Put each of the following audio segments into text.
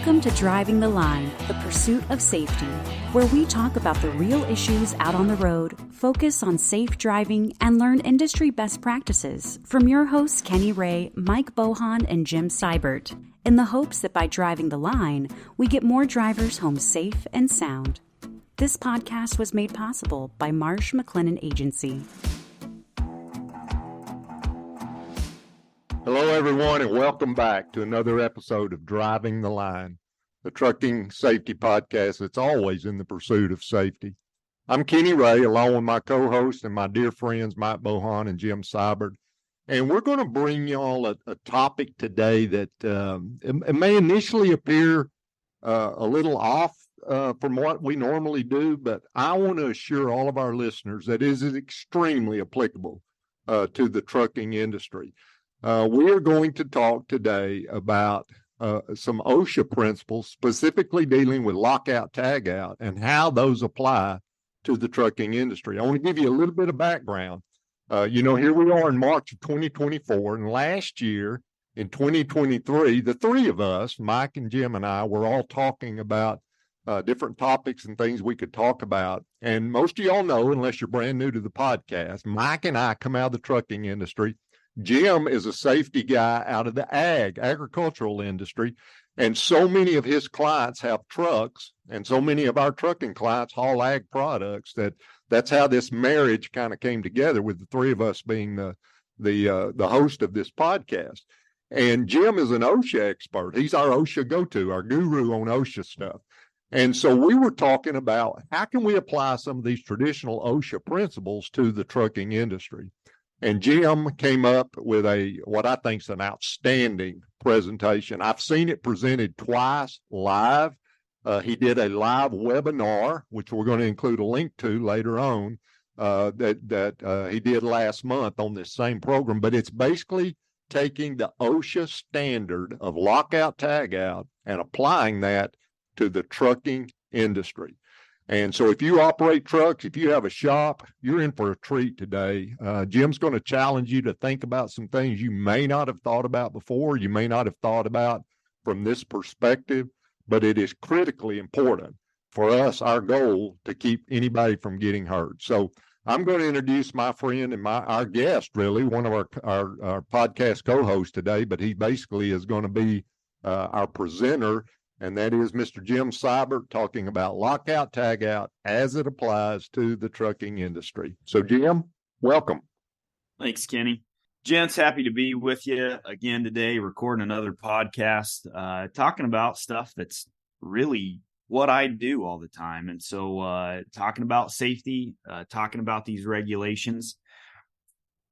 Welcome to Driving the Line, the pursuit of safety, where we talk about the real issues out on the road, focus on safe driving, and learn industry best practices from your hosts Kenny Ray, Mike Bohan, and Jim Siebert, in the hopes that by driving the line, we get more drivers home safe and sound. This podcast was made possible by Marsh McLennan Agency. Hello, everyone, and welcome back to another episode of Driving the Line, the trucking safety podcast that's always in the pursuit of safety. I'm Kenny Ray, along with my co-host and my dear friends Mike Bohan and Jim Siebert, and we're going to bring y'all a topic today that it may initially appear a little off from what we normally do, but I want to assure all of our listeners that it is extremely applicable to the trucking industry. We are going to talk today about some OSHA principles, specifically dealing with lockout, tagout, and how those apply to the trucking industry. I want to give you a little bit of background. Here we are in March of 2024, and last year in 2023, the three of us, Mike and Jim and I, were all talking about different topics and things we could talk about. And most of y'all know, unless you're brand new to the podcast, Mike and I come out of the trucking industry. Jim is a safety guy out of the agricultural industry, and so many of his clients have trucks, and so many of our trucking clients haul ag products that's how this marriage kind of came together, with the three of us being the host of this podcast. And Jim is an OSHA expert. He's our OSHA go-to, our guru on OSHA stuff. And so we were talking about how can we apply some of these traditional OSHA principles to the trucking industry. And Jim came up with what I think is an outstanding presentation. I've seen it presented twice live. He did a live webinar, which we're going to include a link to later on, that he did last month on this same program. But it's basically taking the OSHA standard of lockout, tagout, and applying that to the trucking industry. And so if you operate trucks, if you have a shop, you're in for a treat today. Jim's going to challenge you to think about some things you may not have thought about before, you may not have thought about from this perspective, but it is critically important for us, our goal, to keep anybody from getting hurt. So I'm going to introduce my friend and our guest, really, one of our podcast co-hosts today, but he basically is going to be our presenter. And that is Mr. Jim Siebert, talking about lockout, tagout as it applies to the trucking industry. So, Jim, welcome. Thanks, Kenny. Gents, happy to be with you again today, recording another podcast, talking about stuff that's really what I do all the time. And so talking about safety, talking about these regulations,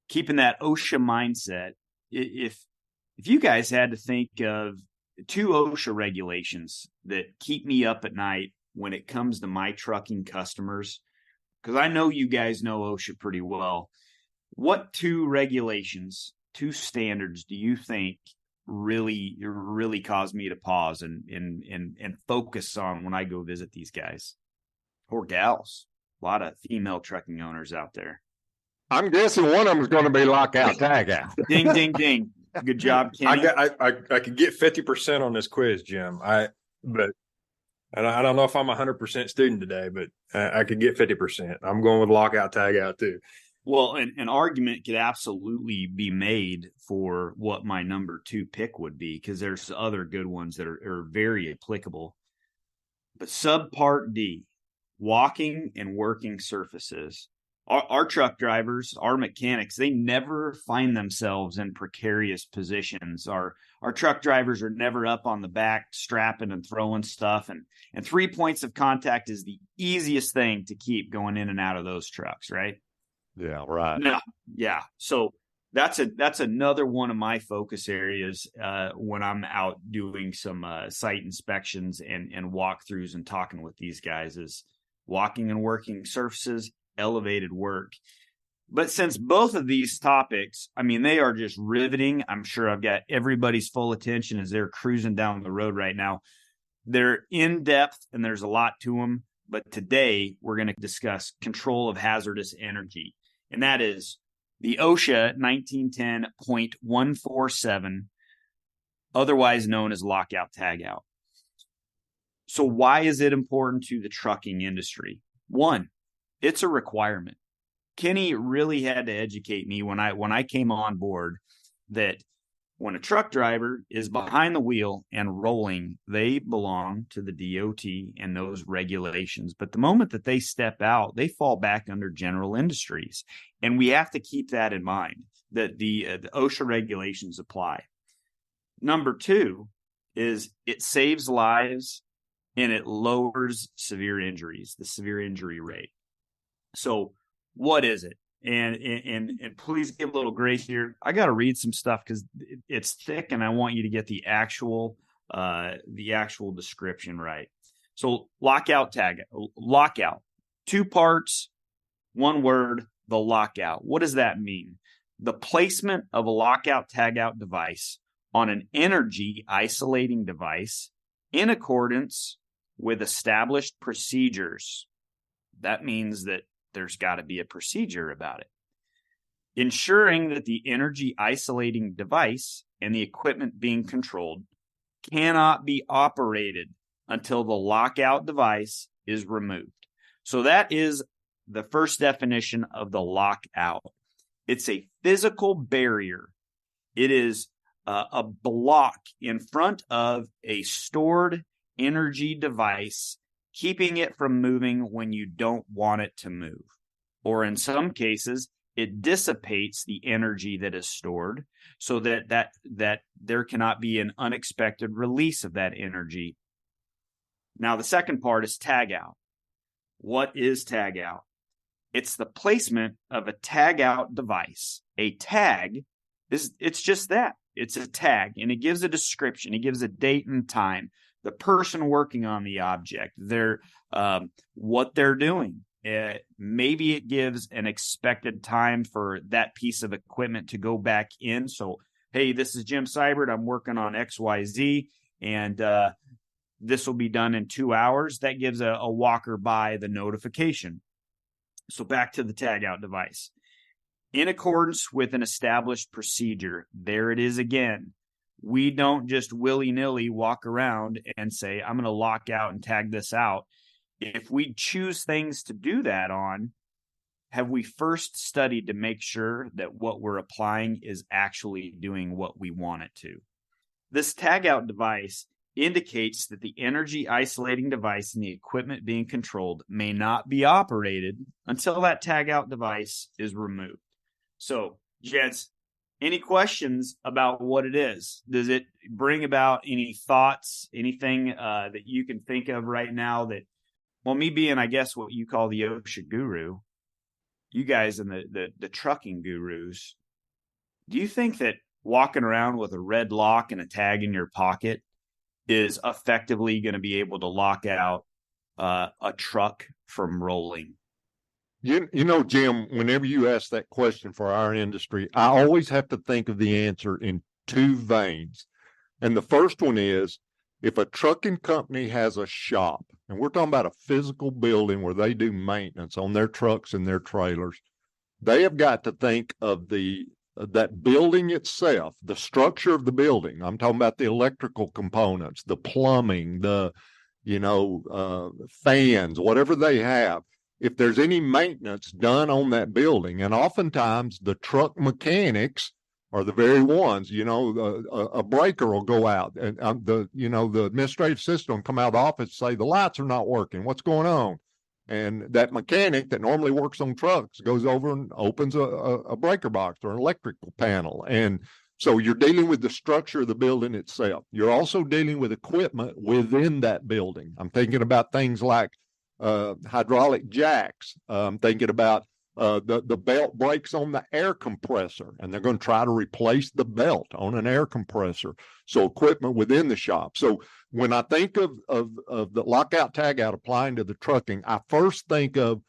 keeping that OSHA mindset. If you guys had to think of two OSHA regulations that keep me up at night when it comes to my trucking customers, because I know you guys know OSHA pretty well. What two regulations, two standards do you think really cause me to pause and focus on when I go visit these guys or gals? A lot of female trucking owners out there. I'm guessing one of them is going to be lockout, tagout. Ding, ding, ding. Good job, Kenny. I could get 50% on this quiz, Jim. I don't know if I'm 100% student today, but I could get 50%. I'm going with lockout, tagout too. Well, an argument could absolutely be made for what my number two pick would be, because there's other good ones that are very applicable. But subpart D, walking and working surfaces. Our truck drivers, our mechanics, they never find themselves in precarious positions. Our truck drivers are never up on the back strapping and throwing stuff. And 3 points of contact is the easiest thing to keep going in and out of those trucks, right? Yeah, right. No, yeah. So that's another one of my focus areas when I'm out doing some site inspections and walkthroughs and talking with these guys, is walking and working surfaces, elevated work. But since both of these topics, I mean, they are just riveting. I'm sure I've got everybody's full attention as they're cruising down the road right now. They're in depth and there's a lot to them. But today we're going to discuss control of hazardous energy. And that is the OSHA 1910.147, otherwise known as lockout tagout. So why is it important to the trucking industry? One, it's a requirement. Kenny really had to educate me when I came on board that when a truck driver is behind the wheel and rolling, they belong to the DOT and those regulations. But the moment that they step out, they fall back under general industries. And we have to keep that in mind, that the OSHA regulations apply. Number two is it saves lives and it lowers severe injuries, the severe injury rate. So what is it? And please give a little grace here. I got to read some stuff because it's thick, and I want you to get the actual description right. So lockout, two parts, one word, the lockout. What does that mean? The placement of a lockout tagout device on an energy isolating device in accordance with established procedures. That means that there's got to be a procedure about it. Ensuring that the energy isolating device and the equipment being controlled cannot be operated until the lockout device is removed. So that is the first definition of the lockout. It's a physical barrier. It is a block in front of a stored energy device, keeping it from moving when you don't want it to move. Or in some cases, it dissipates the energy that is stored so that there cannot be an unexpected release of that energy. Now, the second part is tagout. What is tagout? It's the placement of a tagout device. A tag it's just that. It's a tag, and it gives a description. It gives a date and time, the person working on the object, what they're doing. Maybe it gives an expected time for that piece of equipment to go back in. So, hey, this is Jim Siebert. I'm working on XYZ, and this will be done in 2 hours. That gives a walker by the notification. So back to the tagout device. In accordance with an established procedure, there it is again. We don't just willy-nilly walk around and say, I'm going to lock out and tag this out. If we choose things to do that on, have we first studied to make sure that what we're applying is actually doing what we want it to? This tagout device indicates that the energy isolating device and the equipment being controlled may not be operated until that tagout device is removed. So, gents, any questions about what it is? Does it bring about any thoughts, anything that you can think of right now that, well, me being, I guess, what you call the OSHA guru, you guys and the trucking gurus, do you think that walking around with a red lock and a tag in your pocket is effectively going to be able to lock out a truck from rolling? You know, Jim, whenever you ask that question for our industry, I always have to think of the answer in two veins. And the first one is, if a trucking company has a shop, and we're talking about a physical building where they do maintenance on their trucks and their trailers, they have got to think of that building itself, the structure of the building. I'm talking about the electrical components, the plumbing, the fans, whatever they have. If there's any maintenance done on that building, and oftentimes the truck mechanics are the very ones, a breaker will go out, and the administrative assistant will come out of the office and say, the lights are not working. What's going on? And that mechanic that normally works on trucks goes over and opens a breaker box or an electrical panel. And so you're dealing with the structure of the building itself. You're also dealing with equipment within that building. I'm thinking about things like hydraulic jacks. I'm thinking about the belt breaks on the air compressor, and they're going to try to replace the belt on an air compressor. So equipment within the shop. So when I think of the lockout tagout applying to the trucking, I first think of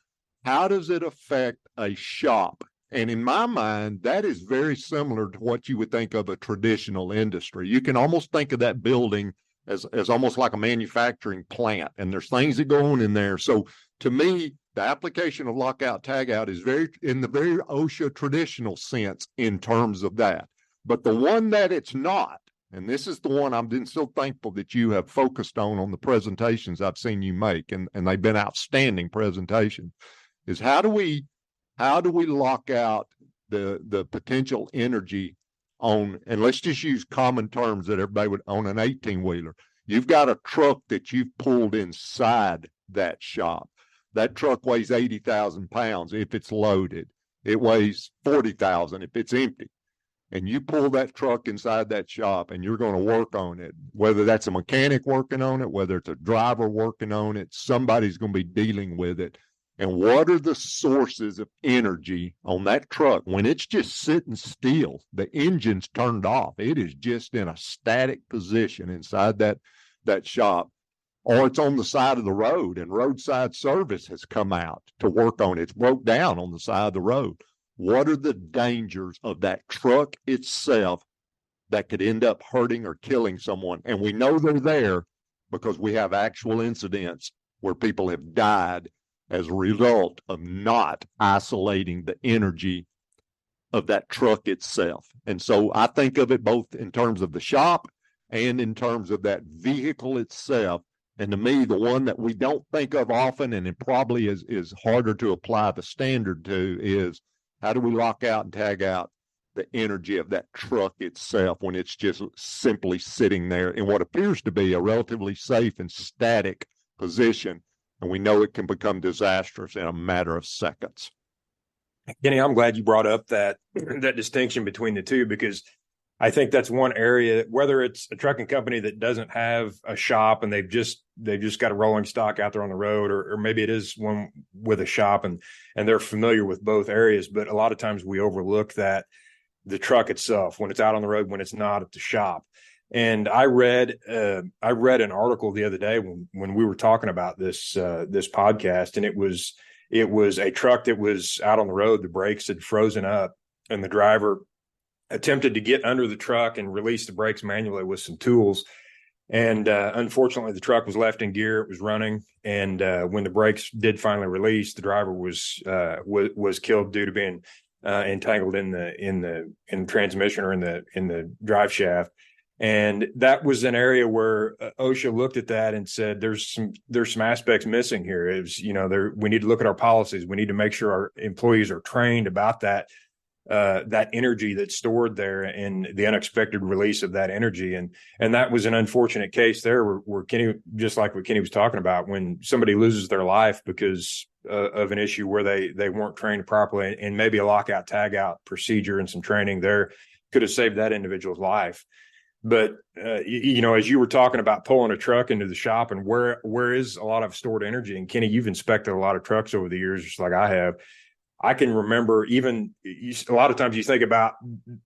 how does it affect a shop? And in my mind, that is very similar to what you would think of a traditional industry. You can almost think of that building as almost like a manufacturing plant, and there's things that go on in there. So to me, the application of lockout tagout is in the very OSHA traditional sense in terms of that. But the one that it's not and this is the one I've been so thankful that you have focused on the presentations I've seen you make, and they've been outstanding presentations, is how do we lock out the potential energy on, and let's just use common terms that everybody would, on an 18-wheeler. You've got a truck that you've pulled inside that shop. That truck weighs 80,000 pounds if it's loaded. It weighs 40,000 if it's empty. And you pull that truck inside that shop and you're going to work on it, whether that's a mechanic working on it, whether it's a driver working on it, somebody's going to be dealing with it. And what are the sources of energy on that truck when it's just sitting still? The engine's turned off. It is just in a static position inside that shop, or it's on the side of the road and roadside service has come out to work on it. It's broke down on the side of the road. What are the dangers of that truck itself that could end up hurting or killing someone? And we know they're there because we have actual incidents where people have died as a result of not isolating the energy of that truck itself. And so I think of it both in terms of the shop and in terms of that vehicle itself. And to me, the one that we don't think of often, and it probably is harder to apply the standard to, is how do we lock out and tag out the energy of that truck itself when it's just simply sitting there in what appears to be a relatively safe and static position, and we know it can become disastrous in a matter of seconds. Kenny, I'm glad you brought up that distinction between the two, because I think that's one area, whether it's a trucking company that doesn't have a shop and they've just got a rolling stock out there on the road, or maybe it is one with a shop and they're familiar with both areas. But a lot of times we overlook that the truck itself, when it's out on the road, when it's not at the shop. And I read an article the other day when we were talking about this podcast, and it was a truck that was out on the road. The brakes had frozen up, and the driver attempted to get under the truck and release the brakes manually with some tools. And unfortunately, the truck was left in gear. It was running. And when the brakes did finally release, the driver was killed due to being entangled in the transmission or in the drive shaft. And that was an area where OSHA looked at that and said, there's some aspects missing here. It was, we need to look at our policies. We need to make sure our employees are trained about that energy that's stored there and the unexpected release of that energy. And that was an unfortunate case there where Kenny, just like what Kenny was talking about, when somebody loses their life because of an issue where they weren't trained properly, and maybe a lockout tagout procedure and some training there could have saved that individual's life. But, as you were talking about pulling a truck into the shop and where is a lot of stored energy, and Kenny, you've inspected a lot of trucks over the years, just like I have. I can remember a lot of times you think about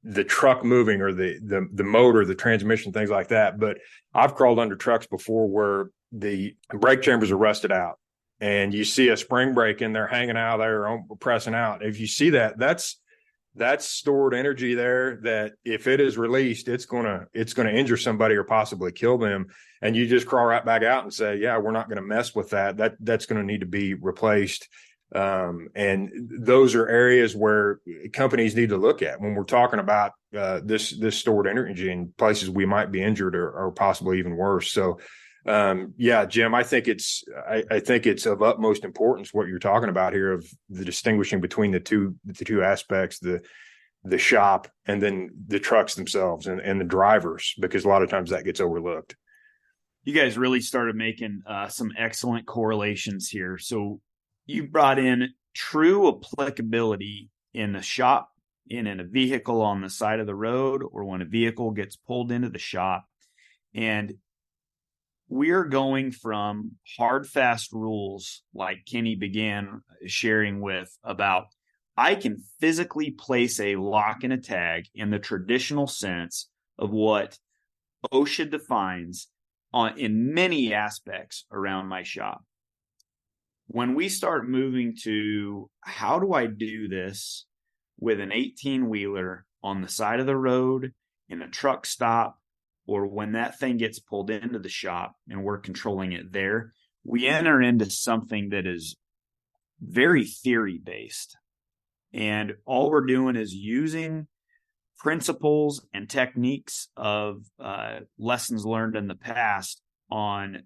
the truck moving or the motor, the transmission, things like that. But I've crawled under trucks before where the brake chambers are rusted out and you see a spring brake in there hanging out there, pressing out. If you see that, that's stored energy there that if it is released, it's going to injure somebody or possibly kill them. And you just crawl right back out and say, yeah, we're not going to mess with that. That's going to need to be replaced. And those are areas where companies need to look at when we're talking about this stored energy in places we might be injured or possibly even worse. So, Jim, I think it's of utmost importance what you're talking about here, of the distinguishing between the two aspects, the shop and then the trucks themselves and the drivers, because a lot of times that gets overlooked. You guys really started making some excellent correlations here. So you brought in true applicability in a shop, in a vehicle on the side of the road, or when a vehicle gets pulled into the shop. And we're going from hard, fast rules like Kenny began sharing with about, I can physically place a lock and a tag in the traditional sense of what OSHA defines in many aspects around my shop. When we start moving to how do I do this with an 18-wheeler on the side of the road, in a truck stop, or when that thing gets pulled into the shop and we're controlling it there, we enter into something that is very theory-based. And all we're doing is using principles and techniques of lessons learned in the past on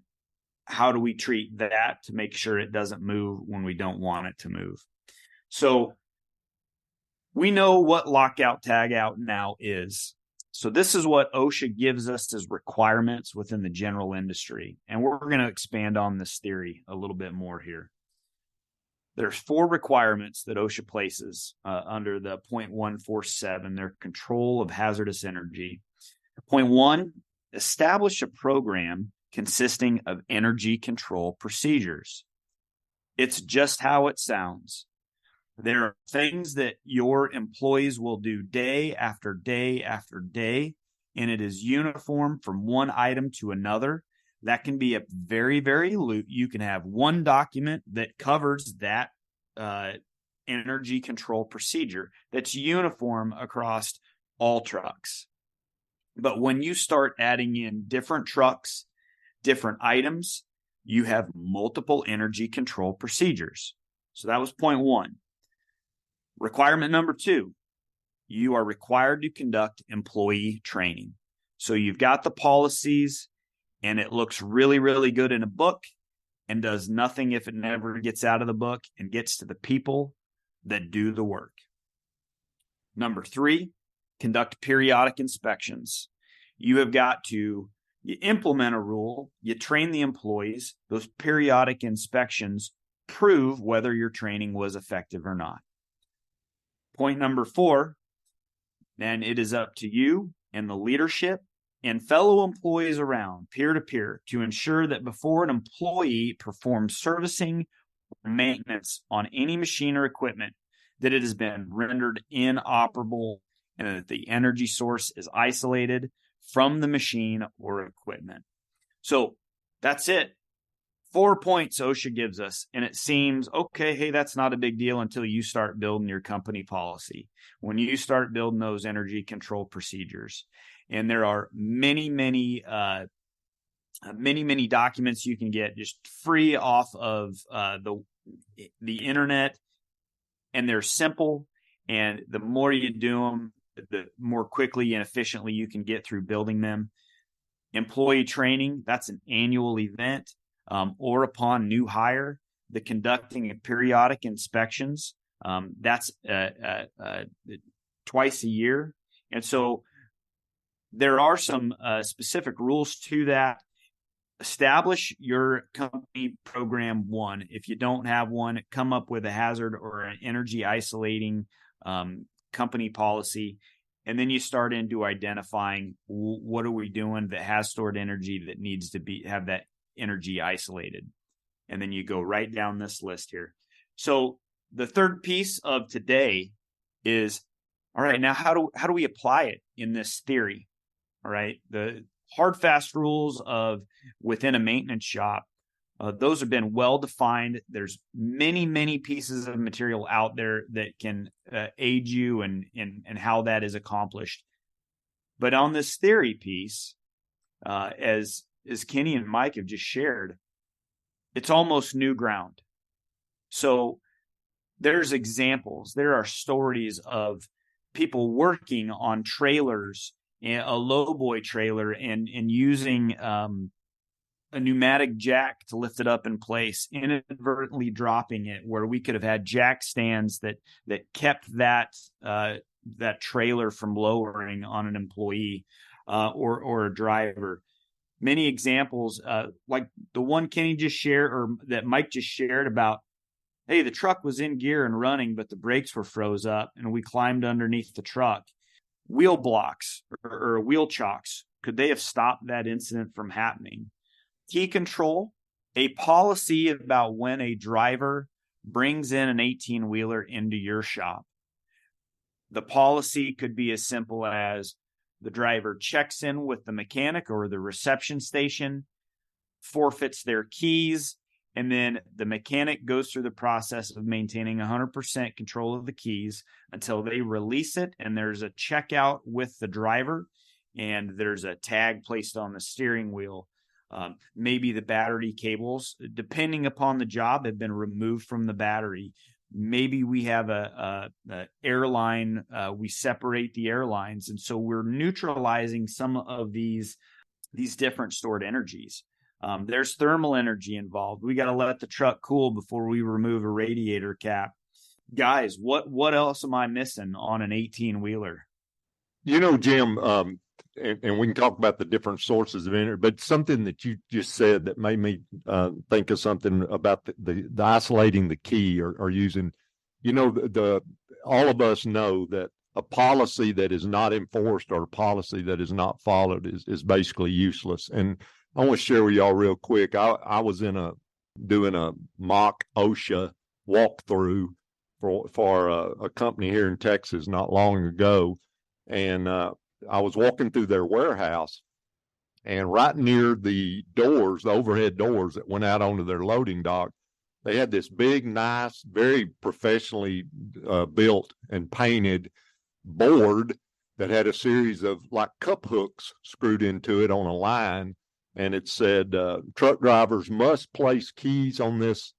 how do we treat that to make sure it doesn't move when we don't want it to move. So we know what lockout tagout now is. So this is what OSHA gives us as requirements within the general industry. And we're going to expand on this theory a little bit more here. There's 4 requirements that OSHA places under the 0.147, their control of hazardous energy. Point 1, establish a program consisting of energy control procedures. It's just how it sounds. There are things that your employees will do day after day after day, and it is uniform from one item to another. That can be a very, very loose. You can have one document that covers that energy control procedure that's uniform across all trucks. But when you start adding in different trucks, different items, you have multiple energy control procedures. So that was point 1. Requirement number 2, you are required to conduct employee training. So you've got the policies and it looks really, really good in a book and does nothing if it never gets out of the book and gets to the people that do the work. Number 3, conduct periodic inspections. You have got to implement a rule, you train the employees, those periodic inspections prove whether your training was effective or not. Point number 4, then it is up to you and the leadership and fellow employees around, peer-to-peer, to ensure that before an employee performs servicing or maintenance on any machine or equipment, that it has been rendered inoperable and that the energy source is isolated from the machine or equipment. So that's it. 4 points OSHA gives us, and it seems, okay, hey, that's not a big deal until you start building your company policy. When you start building those energy control procedures, and there are many documents you can get just free off of the internet, and they're simple. And the more you do them, the more quickly and efficiently you can get through building them. Employee training, that's an annual event. Or upon new hire, the conducting of periodic inspections, that's twice a year. And so there are some specific rules to that. Establish your company program 1. If you don't have one, come up with a hazard or an energy isolating company policy. And then you start into identifying what are we doing that has stored energy that needs to have that energy isolated. And then you go right down this list here. So the third piece of today is, all right, now how do we apply it in this theory? All right, the hard, fast rules of within a maintenance shop, those have been well defined. There's many pieces of material out there that can aid you and how that is accomplished. But on this theory piece, as Kenny and Mike have just shared, it's almost new ground. So there's examples. There are stories of people working on trailers, a lowboy trailer, and using a pneumatic jack to lift it up in place, inadvertently dropping it, where we could have had jack stands that kept that trailer from lowering on an employee or a driver. Many examples, like the one Kenny just shared, or that Mike just shared about, hey, the truck was in gear and running, but the brakes were froze up and we climbed underneath the truck. Wheel blocks or wheel chocks, could they have stopped that incident from happening? Key control, a policy about when a driver brings in an 18-wheeler into your shop. The policy could be as simple as the driver checks in with the mechanic or the reception station, forfeits their keys, and then the mechanic goes through the process of maintaining 100% control of the keys until they release it, and there's a checkout with the driver, and there's a tag placed on the steering wheel. Maybe the battery cables, depending upon the job, have been removed from the battery. maybe we have a airline, we separate the airlines. And so we're neutralizing some of these different stored energies. There's thermal energy involved. We got to let the truck cool before we remove a radiator cap. Guys, what else am I missing on an 18-wheeler? Jim, and we can talk about the different sources of energy, but something that you just said that made me think of something about the isolating the key or using, all of us know that a policy that is not enforced or a policy that is not followed is basically useless. And I want to share with y'all real quick. I was doing a mock OSHA walkthrough for a company here in Texas not long ago. And I was walking through their warehouse, and right near the doors, the overhead doors that went out onto their loading dock, they had this big, nice, very professionally built and painted board that had a series of like cup hooks screwed into it on a line. And it said, truck drivers must place keys on this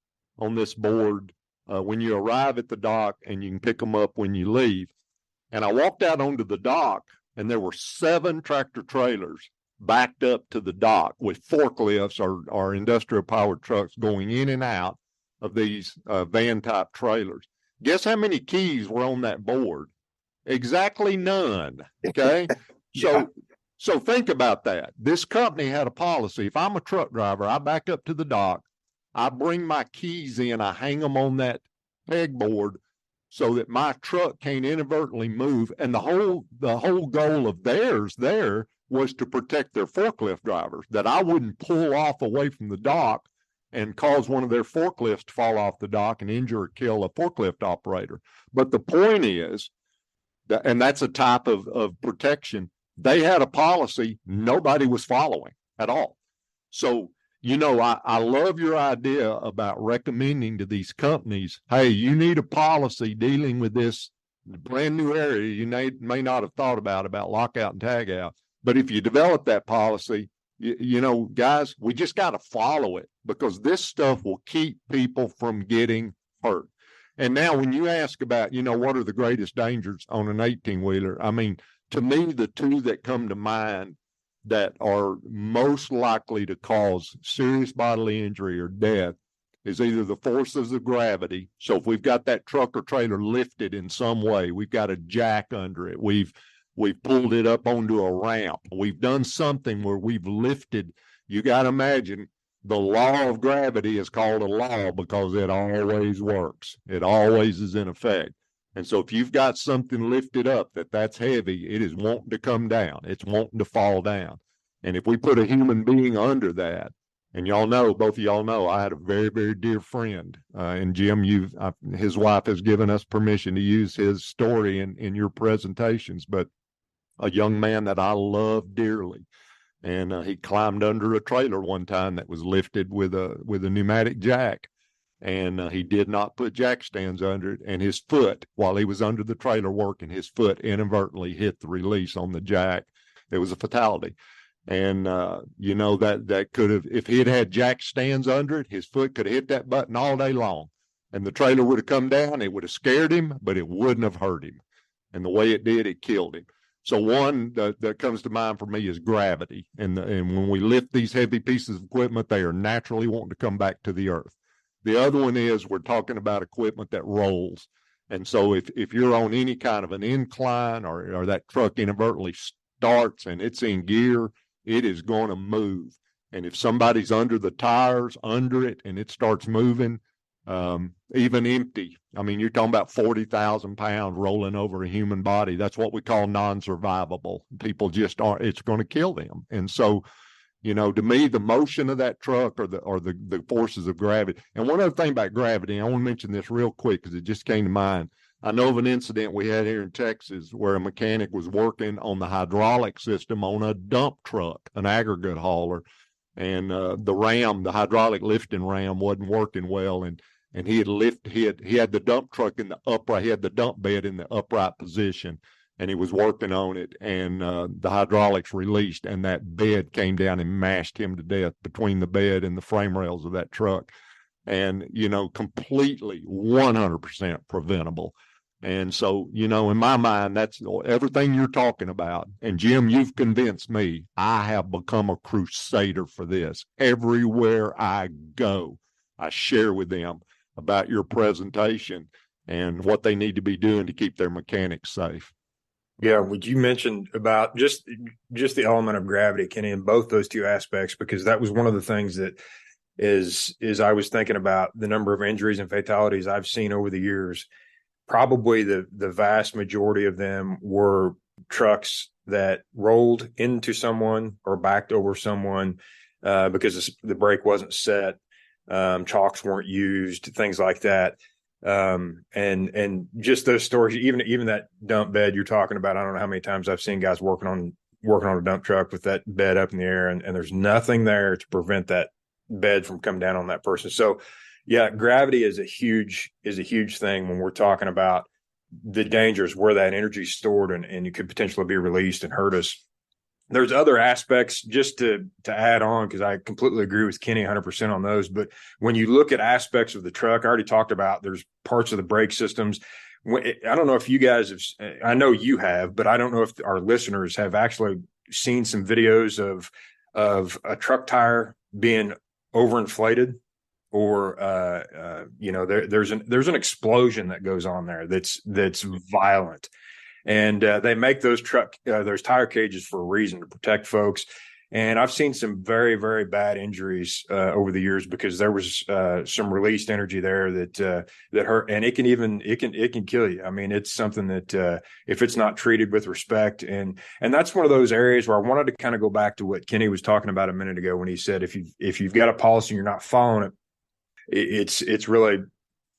board when you arrive at the dock, and you can pick them up when you leave. And I walked out onto the dock, and there were 7 tractor trailers backed up to the dock with forklifts or industrial powered trucks going in and out of these van type trailers. Guess how many keys were on that board? Exactly none. Okay. Yeah. So think about that. This company had a policy. If I'm a truck driver, I back up to the dock, I bring my keys in, I hang them on that pegboard so that my truck can't inadvertently move. And the whole goal of theirs there was to protect their forklift drivers, that I wouldn't pull off away from the dock and cause one of their forklifts to fall off the dock and injure or kill a forklift operator. But the point is, and that's a type of protection, they had a policy nobody was following at all. So, I love your idea about recommending to these companies, hey, you need a policy dealing with this brand new area you may not have thought about lockout and tagout. But if you develop that policy, guys, we just got to follow it, because this stuff will keep people from getting hurt. And now when you ask about, what are the greatest dangers on an 18-wheeler, I mean, to me, the two that come to mind that are most likely to cause serious bodily injury or death is either the forces of gravity. So if we've got that truck or trailer lifted in some way, we've got a jack under it, we've pulled it up onto a ramp, we've done something where we've lifted. You got to imagine the law of gravity is called a law because it always works. It always is in effect. And so if you've got something lifted up that's heavy, it is wanting to come down. It's wanting to fall down. And if we put a human being under that, and both of y'all know, I had a very, very dear friend, and Jim, his wife has given us permission to use his story in your presentations, but a young man that I love dearly. And he climbed under a trailer one time that was lifted with a pneumatic jack. And he did not put jack stands under it. And his foot, while he was under the trailer working, his foot inadvertently hit the release on the jack. It was a fatality. And, that could have, if he had had jack stands under it, his foot could have hit that button all day long. And the trailer would have come down. It would have scared him, but it wouldn't have hurt him. And the way it did, it killed him. So one that comes to mind for me is gravity. And when we lift these heavy pieces of equipment, they are naturally wanting to come back to the earth. The other one is we're talking about equipment that rolls. And so if you're on any kind of an incline or that truck inadvertently starts and it's in gear, it is going to move. And if somebody's under the tires, under it, and it starts moving, even empty, I mean, you're talking about 40,000 pounds rolling over a human body. That's what we call non-survivable. People just it's going to kill them. And so, to me, the motion of that truck or the forces of gravity. And one other thing about gravity, I want to mention this real quick because it just came to mind. I know of an incident we had here in Texas where a mechanic was working on the hydraulic system on a dump truck, an aggregate hauler, and the hydraulic lifting ram wasn't working well, and he had the dump truck in the upright, he had the dump bed in the upright position, and he was working on it, and the hydraulics released, and that bed came down and mashed him to death between the bed and the frame rails of that truck. and, completely 100% preventable. And so, in my mind, that's everything you're talking about. And Jim, you've convinced me. I have become a crusader for this. Everywhere I go, I share with them about your presentation and what they need to be doing to keep their mechanics safe. Yeah, would you mention about just the element of gravity, Kenny, in both those two aspects, because that was one of the things that is I was thinking about the number of injuries and fatalities I've seen over the years. Probably the vast majority of them were trucks that rolled into someone or backed over someone because the brake wasn't set, chocks weren't used, things like that. And just those stories, even that dump bed you're talking about, I don't know how many times I've seen guys working on a dump truck with that bed up in the air, and there's nothing there to prevent that bed from coming down on that person. So yeah, gravity is a huge thing when we're talking about the dangers where that energy is stored and it could potentially be released and hurt us. There's other aspects just to add on, because I completely agree with Kenny 100% on those. But when you look at aspects of the truck, I already talked about there's parts of the brake systems. I don't know if you guys have, I know you have, but I don't know if our listeners have actually seen some videos of a truck tire being overinflated, or there's an explosion that goes on there that's violent. And they make those tire cages for a reason, to protect folks. And I've seen some very, very bad injuries over the years because there was some released energy there that hurt, and it can kill you. I mean, it's something that if it's not treated with respect, and that's one of those areas where I wanted to kind of go back to what Kenny was talking about a minute ago when he said if you've got a policy and you're not following it, it's really,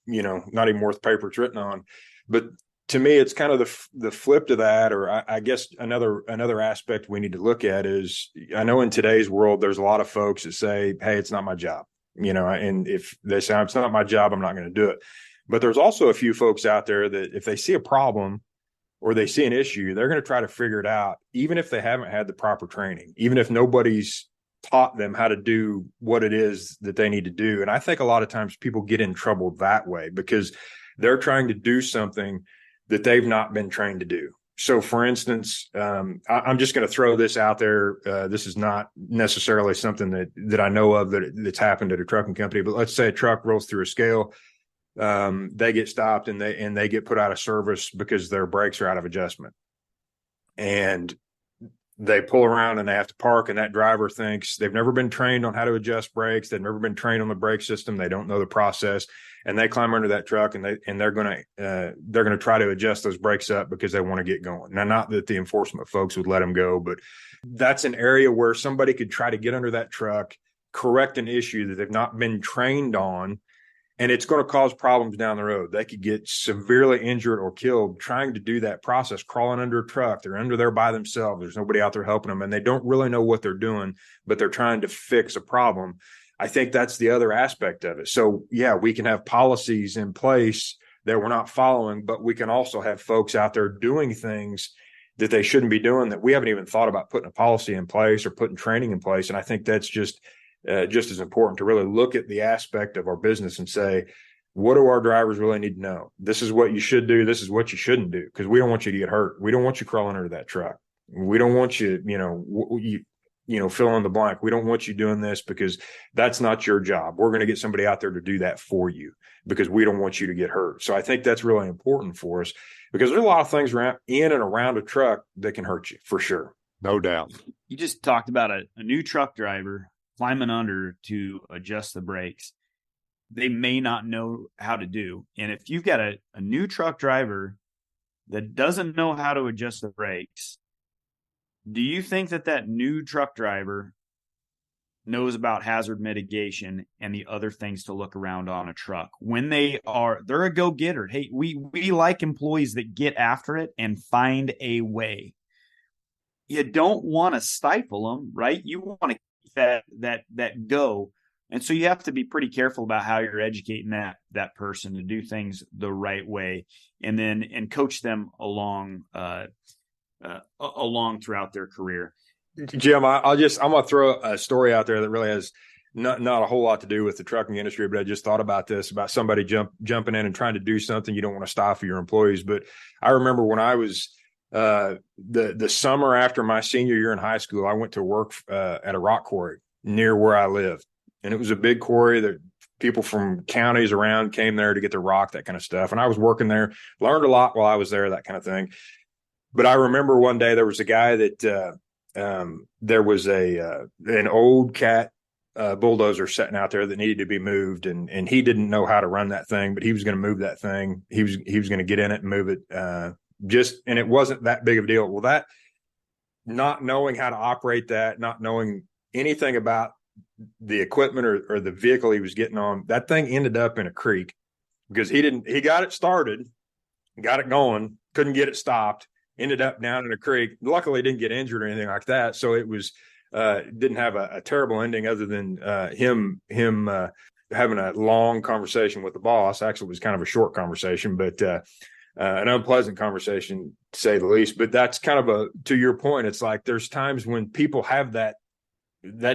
not even worth the paper it's written on. But to me, it's kind of the flip to that, or I guess another aspect we need to look at is, I know in today's world, there's a lot of folks that say, hey, it's not my job, and if they say it's not my job, I'm not going to do it. But there's also a few folks out there that if they see a problem or they see an issue, they're going to try to figure it out, even if they haven't had the proper training, even if nobody's taught them how to do what it is that they need to do. And I think a lot of times people get in trouble that way because they're trying to do something that they've not been trained to do. So for instance, I'm just going to throw this out there. This is not necessarily something that I know of that's happened at a trucking company, but let's say a truck rolls through a scale. They get stopped and they get put out of service because their brakes are out of adjustment. And they pull around and they have to park, and that driver thinks they've never been trained on how to adjust brakes. They've never been trained on the brake system. They don't know the process, and they climb under that truck and they're going to try to adjust those brakes up because they want to get going. Now, not that the enforcement folks would let them go, but that's an area where somebody could try to get under that truck, correct an issue that they've not been trained on, and it's going to cause problems down the road. They could get severely injured or killed trying to do that process, crawling under a truck. They're under there by themselves. There's nobody out there helping them, and they don't really know what they're doing, but they're trying to fix a problem. I think that's the other aspect of it. So, yeah, we can have policies in place that we're not following, but we can also have folks out there doing things that they shouldn't be doing that we haven't even thought about putting a policy in place or putting training in place. And I think that's just as important to really look at the aspect of our business and say, what do our drivers really need to know? This is what you should do. This is what you shouldn't do, because we don't want you to get hurt. We don't want you crawling under that truck. We don't want you, fill in the blank. We don't want you doing this because that's not your job. We're going to get somebody out there to do that for you because we don't want you to get hurt. So I think that's really important for us, because there's a lot of things in and around a truck that can hurt you, for sure. No doubt. You just talked about a new truck driver climbing under to adjust the brakes. They may not know how to do. And if you've got a new truck driver that doesn't know how to adjust the brakes, do you think that new truck driver knows about hazard mitigation and the other things to look around on a truck when they're a go-getter? Hey, we like employees that get after it and find a way. You don't want to stifle them, right? You want to that go. And so you have to be pretty careful about how you're educating that person to do things the right way, and coach them along throughout their career. Jim, I'm going to throw a story out there that really has not a whole lot to do with the trucking industry, but I just thought about this, about somebody jumping in and trying to do something. You don't want to stifle your employees. But I remember when I was the summer after my senior year in high school, I went to work at a rock quarry near where I lived. And it was a big quarry that people from counties around came there to get the rock, that kind of stuff. And I was working there, learned a lot while I was there, that kind of thing. But I remember one day there was a guy that there was an old cat bulldozer sitting out there that needed to be moved, and he didn't know how to run that thing, but he was going to move that thing. He was going to get in it and move it. And it wasn't that big of a deal. Well, that, not knowing how to operate that, not knowing anything about the equipment or the vehicle he was getting on, that thing ended up in a creek because he got it started, got it going, couldn't get it stopped, ended up down in a creek. Luckily didn't get injured or anything like that. So it was, didn't have a terrible ending other than him having a long conversation with the boss. Actually, it was kind of a short conversation, but an unpleasant conversation to say the least. But that's kind of to your point, it's like there's times when people have that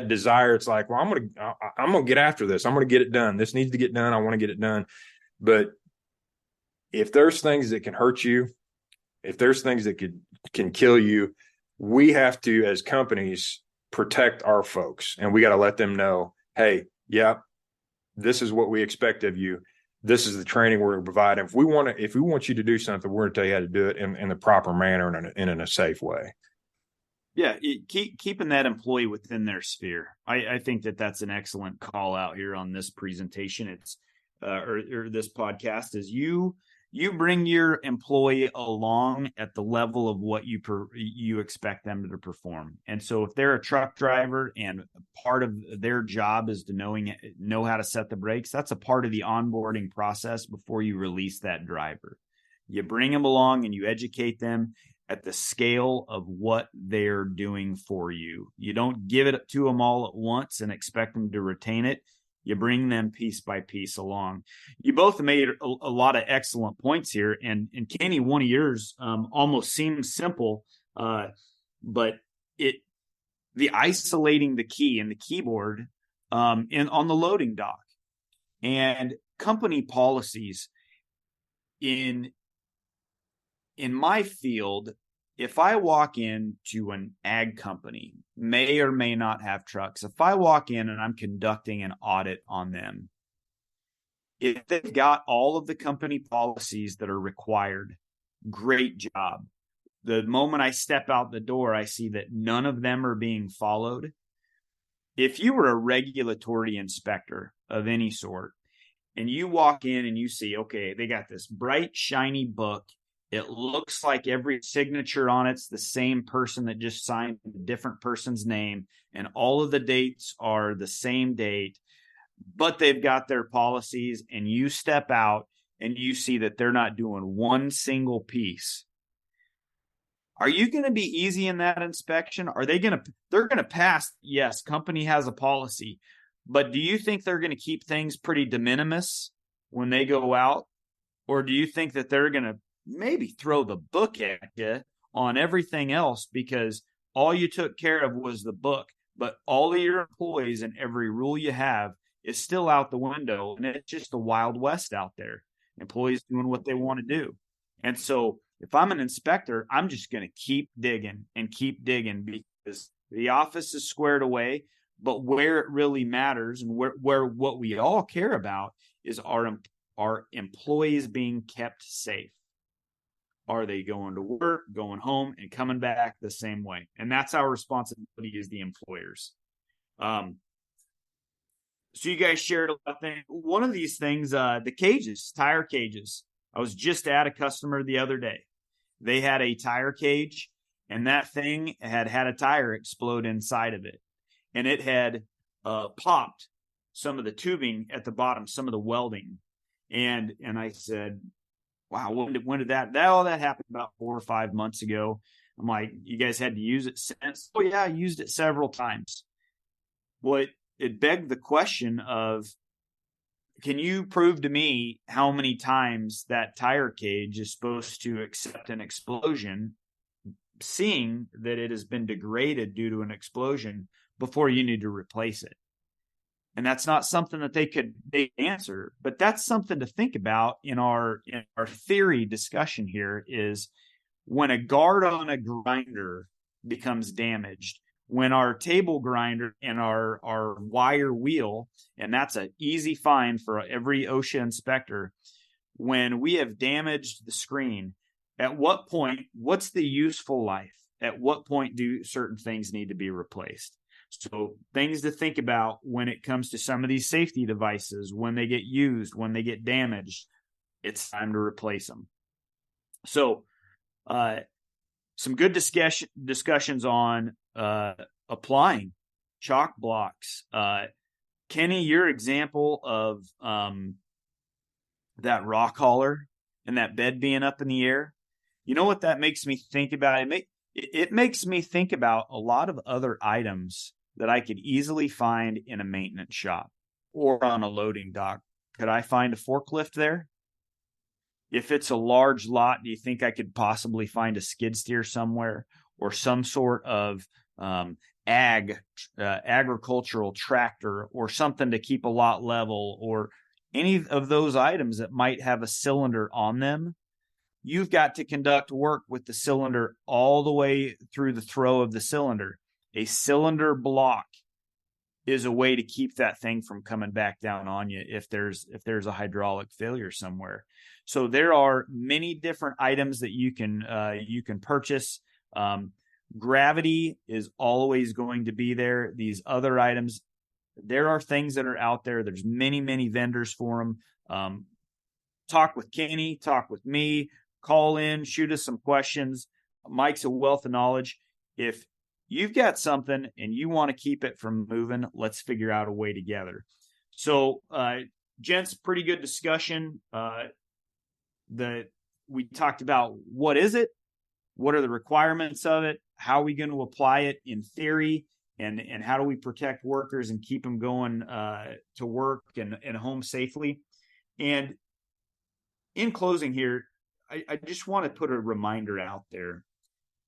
desire. It's like, well, I'm gonna get after this. I'm gonna get it done. This needs to get done. I want to get it done. But if there's things that can hurt you, if there's things that can kill you, we have to, as companies, protect our folks, and we got to let them know, hey, yeah, this is what we expect of you. This is the training we're going to provide. And if we want you to do something, we're going to tell you how to do it in the proper manner and in a safe way. Yeah, keeping that employee within their sphere. I think that's an excellent call out here on this presentation. It's or this podcast is you bring your employee along at the level of what you expect them to perform. And so if they're a truck driver and part of their job is to know how to set the brakes, that's a part of the onboarding process before you release that driver. You bring them along and you educate them at the scale of what they're doing for you. You don't give it to them all at once and expect them to retain it. You bring them piece by piece along. You both made a lot of excellent points here. And Kenny, one of yours almost seems simple, but the isolating the key and the keyboard on the loading dock and company policies in my field. If I walk into an ag company, may or may not have trucks, if I walk in and I'm conducting an audit on them, if they've got all of the company policies that are required, great job. The moment I step out the door, I see that none of them are being followed. If you were a regulatory inspector of any sort, and you walk in and you see, okay, they got this bright, shiny book. It looks like every signature on it's the same person that just signed a different person's name, and all of the dates are the same date, but they've got their policies, and you step out and you see that they're not doing one single piece. Are you going to be easy in that inspection? They're going to pass, yes, company has a policy, but do you think they're going to keep things pretty de minimis when they go out? Or do you think that they're going to maybe throw the book at you on everything else because all you took care of was the book, but all of your employees and every rule you have is still out the window, and it's just the Wild West out there, employees doing what they want to do. And so if I'm an inspector, I'm just going to keep digging because the office is squared away, but where it really matters and where what we all care about is our employees being kept safe. Are they going to work, going home, and coming back the same way? And that's our responsibility as the employers. So you guys shared a lot of things. One of these things, the cages, tire cages. I was just at a customer the other day. They had a tire cage, and that thing had a tire explode inside of it. And it had popped some of the tubing at the bottom, some of the welding. And I said, wow, when did that happened about 4 or 5 months ago. I'm like, you guys had to use it since? Oh yeah, I used it several times. Well, it begged the question of, can you prove to me how many times that tire cage is supposed to accept an explosion, seeing that it has been degraded due to an explosion before you need to replace it? And that's not something that they answer, but that's something to think about in our theory discussion here is when a guard on a grinder becomes damaged, when our table grinder and our wire wheel, and that's an easy find for every OSHA inspector, when we have damaged the screen, at what point, what's the useful life? At what point do certain things need to be replaced? So things to think about when it comes to some of these safety devices, when they get used, when they get damaged, it's time to replace them. So some good discussions on applying chalk blocks. Kenny, your example of that rock hauler and that bed being up in the air, you know what that makes me think about? It makes me think about a lot of other items that I could easily find in a maintenance shop or on a loading dock. Could I find a forklift there? If it's a large lot, do you think I could possibly find a skid steer somewhere or some sort of agricultural tractor or something to keep a lot level, or any of those items that might have a cylinder on them? You've got to conduct work with the cylinder all the way through the throw of the cylinder. A cylinder block is a way to keep that thing from coming back down on you if there's a hydraulic failure somewhere. So there are many different items that you can purchase. Gravity is always going to be there. These other items, there are things that are out there. There's many vendors for them. Talk with Kenny, talk with me, call in, shoot us some questions. Mike's a wealth of knowledge. If you've got something and you want to keep it from moving, let's figure out a way together. So, gents, pretty good discussion. We talked about what is it, what are the requirements of it, how are we going to apply it in theory, and how do we protect workers and keep them going to work and home safely. And in closing here, I just want to put a reminder out there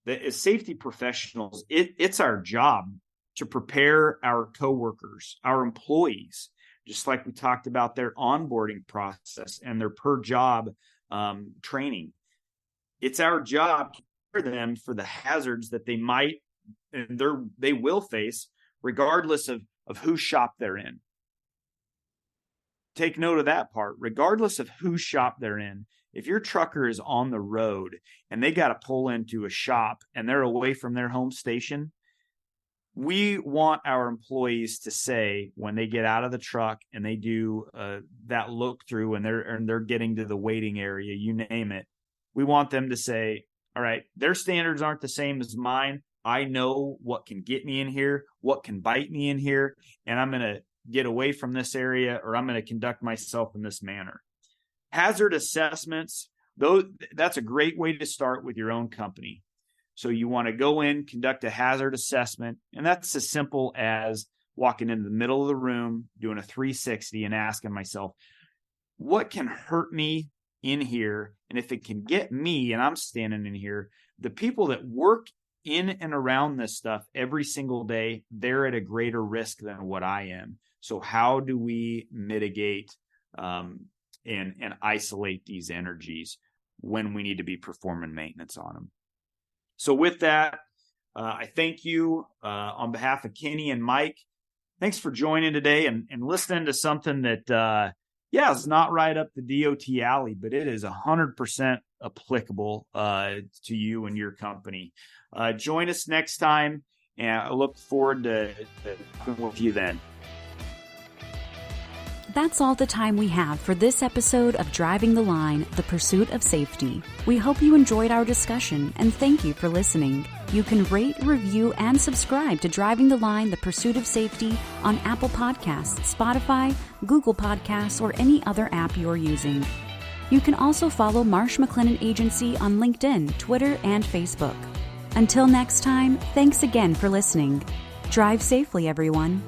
that as safety professionals, it's our job to prepare our coworkers, our employees, just like we talked about their onboarding process and their per job training. It's our job to prepare them for the hazards that they might and they will face, regardless of whose shop they're in. Take note of that part. Regardless of whose shop they're in, if your trucker is on the road and they got to pull into a shop and they're away from their home station, we want our employees to say when they get out of the truck and they do that look through and they're getting to the waiting area, you name it, we want them to say, all right, their standards aren't the same as mine. I know what can get me in here, what can bite me in here, and I'm going to get away from this area, or I'm going to conduct myself in this manner. Hazard assessments, that's a great way to start with your own company. So you want to go in, conduct a hazard assessment, and that's as simple as walking into the middle of the room, doing a 360 and asking myself, what can hurt me in here? And if it can get me, and I'm standing in here, the people that work in and around this stuff every single day, they're at a greater risk than what I am. So how do we mitigate and isolate these energies when we need to be performing maintenance on them? So with that, I thank you on behalf of Kenny and Mike. Thanks for joining today and listening to something that, it's not right up the DOT alley, but it is 100% applicable to you and your company. Join us next time, and I look forward to talking with you then. That's all the time we have for this episode of Driving the Line, the Pursuit of Safety. We hope you enjoyed our discussion, and thank you for listening. You can rate, review, and subscribe to Driving the Line, the Pursuit of Safety on Apple Podcasts, Spotify, Google Podcasts, or any other app you're using. You can also follow Marsh McLennan Agency on LinkedIn, Twitter, and Facebook. Until next time, thanks again for listening. Drive safely, everyone.